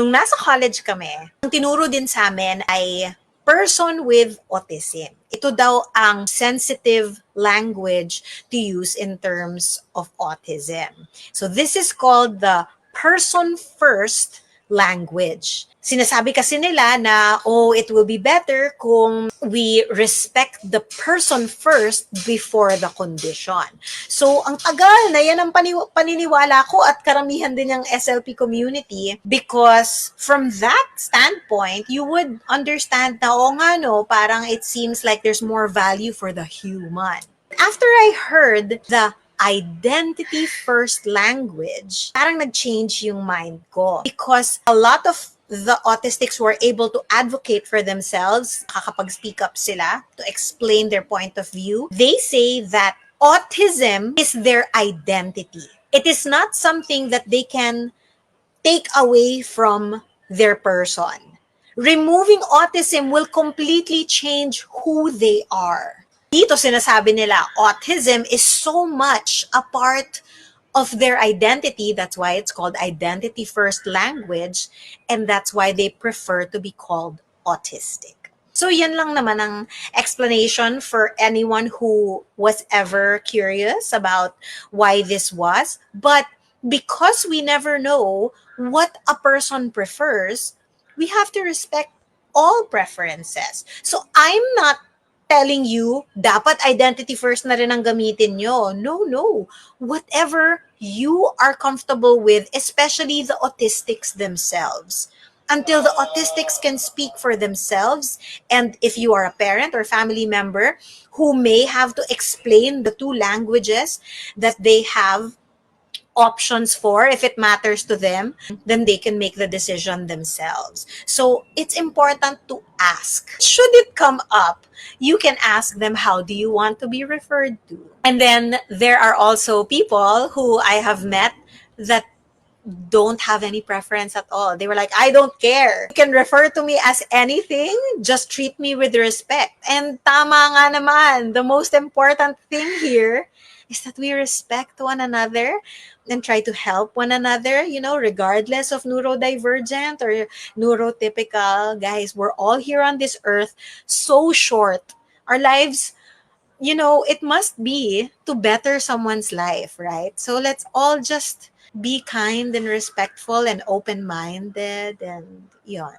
Nung nasa college kami, ang tinuro din sa amin ay person with autism. Ito daw ang sensitive language to use in terms of autism. So this is called the person first language. Sinasabi kasi nila na, oh, it will be better kung we respect the person first before the condition. So, ang tagal na yan ang paniniwala ko at karamihan din ng SLP community because from that standpoint, you would understand na, oh nga no, parang it seems like there's more value for the human. After I heard the identity first language, parang nag-change yung mind ko. Because a lot of the autistics were able to advocate for themselves, nakakapag-speak up sila to explain their point of view. They say that autism is their identity. It is not something that they can take away from their person. Removing autism will completely change who they are. Dito sinasabi nila, autism is so much a part of their identity. That's why it's called identity first language. And that's why they prefer to be called autistic. So yan lang naman ang explanation for anyone who was ever curious about why this was. But because we never know what a person prefers, we have to respect all preferences. So I'm not telling you, dapat identity first na rin ang gamitin nyo. No. Whatever you are comfortable with, especially the autistics themselves. Until the autistics can speak for themselves, and if you are a parent or family member who may have to explain the two languages that they have options for, if it matters to them, then they can make the decision themselves. So it's important to ask. Should it come up, you can ask them, how do you want to be referred to? And then there are also people who I have met that don't have any preference at all. They were like, I don't care. You can refer to me as anything. Just treat me with respect. And tama nga naman. The most important thing here is that we respect one another and try to help one another, regardless of neurodivergent or neurotypical. Guys, we're all here on this earth so short. Our lives, it must be to better someone's life, right? So let's all just be kind and respectful and open-minded and yon.